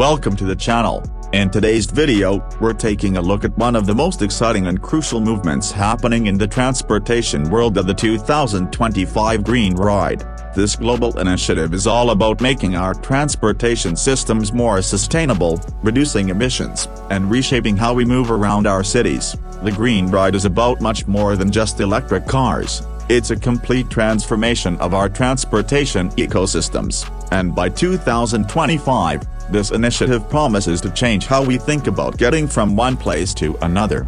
Welcome to the channel. In today's video, we're taking a look at one of the most exciting and crucial movements happening in the transportation world of the 2025 Green Ride. This global initiative is all about making our transportation systems more sustainable, reducing emissions, and reshaping how we move around our cities. The Green Ride is about much more than just electric cars. It's a complete transformation of our transportation ecosystems, and by 2025, this initiative promises to change how we think about getting from one place to another.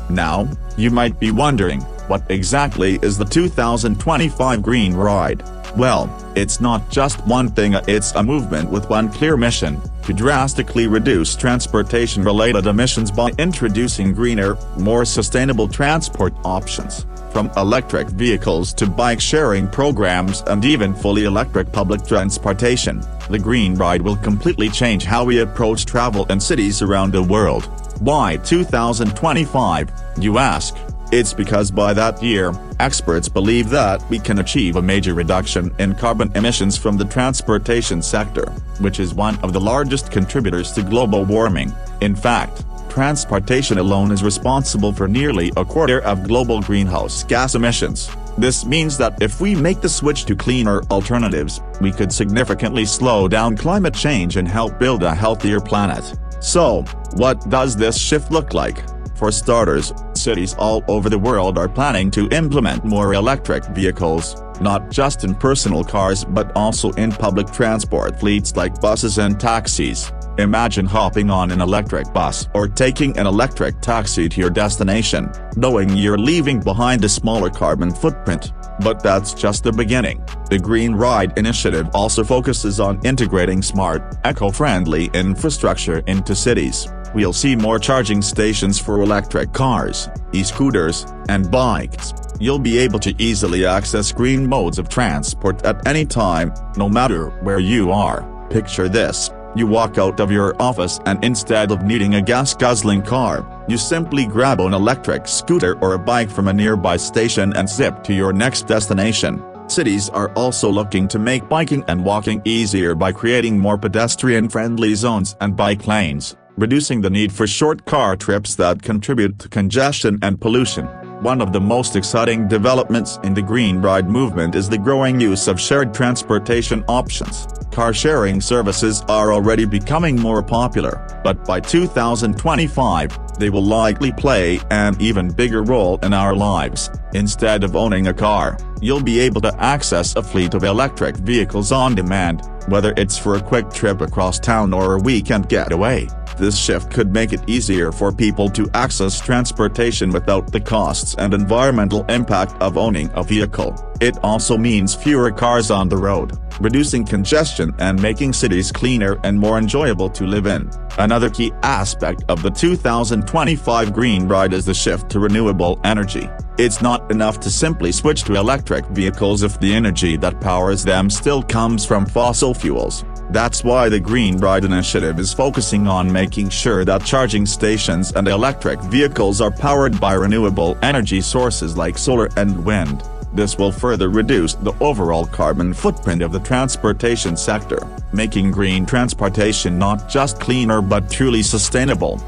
Now, you might be wondering, what exactly is the 2025 Green Ride? Well, it's not just one thing, it's a movement with one clear mission: to drastically reduce transportation-related emissions by introducing greener, more sustainable transport options. From electric vehicles to bike-sharing programs and even fully electric public transportation, the Green Ride will completely change how we approach travel in cities around the world. Why 2025, you ask? It's because by that year, experts believe that we can achieve a major reduction in carbon emissions from the transportation sector, which is one of the largest contributors to global warming. In fact, transportation alone is responsible for nearly a quarter of global greenhouse gas emissions. This means that if we make the switch to cleaner alternatives, we could significantly slow down climate change and help build a healthier planet. So, what does this shift look like? For starters, cities all over the world are planning to implement more electric vehicles, not just in personal cars but also in public transport fleets like buses and taxis. Imagine hopping on an electric bus or taking an electric taxi to your destination, knowing you're leaving behind a smaller carbon footprint. But that's just the beginning. The Green Ride initiative also focuses on integrating smart, eco-friendly infrastructure into cities. We'll see more charging stations for electric cars, e-scooters, and bikes. You'll be able to easily access green modes of transport at any time, no matter where you are. Picture this. You walk out of your office and instead of needing a gas-guzzling car, you simply grab an electric scooter or a bike from a nearby station and zip to your next destination. Cities are also looking to make biking and walking easier by creating more pedestrian-friendly zones and bike lanes, reducing the need for short car trips that contribute to congestion and pollution. One of the most exciting developments in the Green Ride movement is the growing use of shared transportation options. Car-sharing services are already becoming more popular, but by 2025, they will likely play an even bigger role in our lives. Instead of owning a car, you'll be able to access a fleet of electric vehicles on demand, whether it's for a quick trip across town or a weekend getaway. This shift could make it easier for people to access transportation without the costs and environmental impact of owning a vehicle. It also means fewer cars on the road, reducing congestion and making cities cleaner and more enjoyable to live in. Another key aspect of the 2025 Green Ride is the shift to renewable energy. It's not enough to simply switch to electric vehicles if the energy that powers them still comes from fossil fuels. That's why the Green Ride initiative is focusing on making sure that charging stations and electric vehicles are powered by renewable energy sources like solar and wind. This will further reduce the overall carbon footprint of the transportation sector, making green transportation not just cleaner but truly sustainable.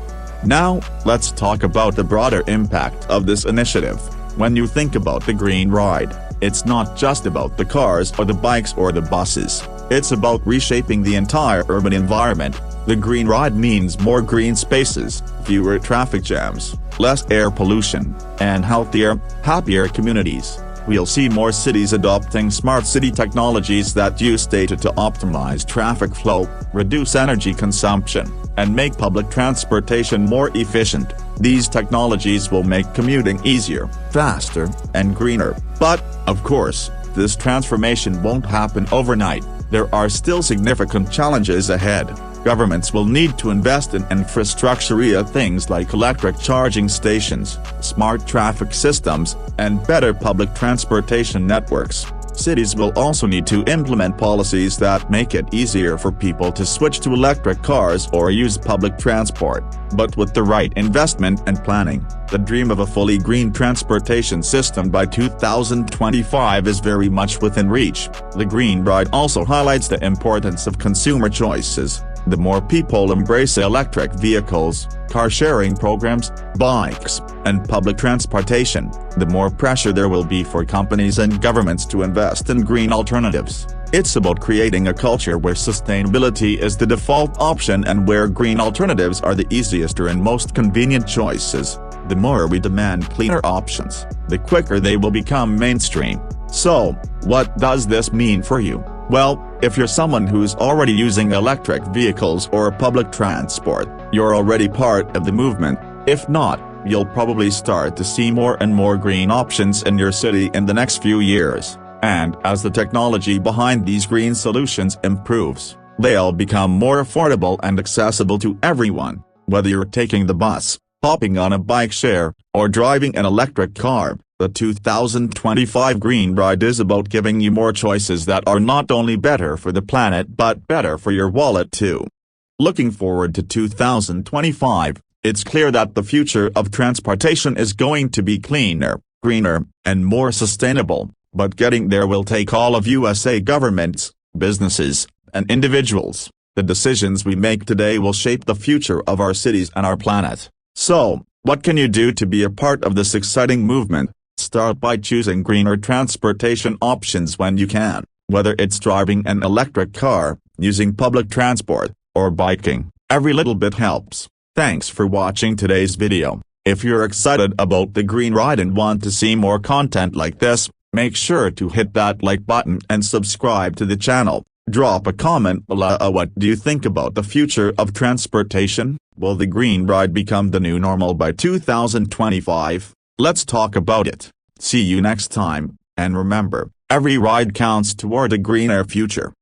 Now, let's talk about the broader impact of this initiative. When you think about the Green Ride, it's not just about the cars or the bikes or the buses. It's about reshaping the entire urban environment. The Green Ride means more green spaces, fewer traffic jams, less air pollution, and healthier, happier communities. We'll see more cities adopting smart city technologies that use data to optimize traffic flow, reduce energy consumption, and make public transportation more efficient. These technologies will make commuting easier, faster, and greener. But, of course, this transformation won't happen overnight. There are still significant challenges ahead. Governments will need to invest in infrastructure via things like electric charging stations, smart traffic systems, and better public transportation networks. Cities will also need to implement policies that make it easier for people to switch to electric cars or use public transport. But with the right investment and planning, the dream of a fully green transportation system by 2025 is very much within reach. The Green Ride also highlights the importance of consumer choices. The more people embrace electric vehicles, car-sharing programs, bikes, and public transportation, the more pressure there will be for companies and governments to invest in green alternatives. It's about creating a culture where sustainability is the default option and where green alternatives are the easiest and most convenient choices. The more we demand cleaner options, the quicker they will become mainstream. So, what does this mean for you? Well, if you're someone who's already using electric vehicles or public transport, you're already part of the movement. If not, you'll probably start to see more and more green options in your city in the next few years. And as the technology behind these green solutions improves, they'll become more affordable and accessible to everyone. Whether you're taking the bus, hopping on a bike share, or driving an electric car, the 2025 Green Ride is about giving you more choices that are not only better for the planet but better for your wallet too. Looking forward to 2025, it's clear that the future of transportation is going to be cleaner, greener, and more sustainable. But getting there will take all of USA governments, businesses, and individuals. The decisions we make today will shape the future of our cities and our planet. So, what can you do to be a part of this exciting movement? Start by choosing greener transportation options when you can, whether it's driving an electric car, using public transport, or biking. Every little bit helps. Thanks for watching today's video. If you're excited about the Green Ride and want to see more content like this, make sure to hit that like button and subscribe to the channel. Drop a comment below. What do you think about the future of transportation? Will the Green Ride become the new normal by 2025? Let's talk about it. See you next time, and remember, every ride counts toward a greener future.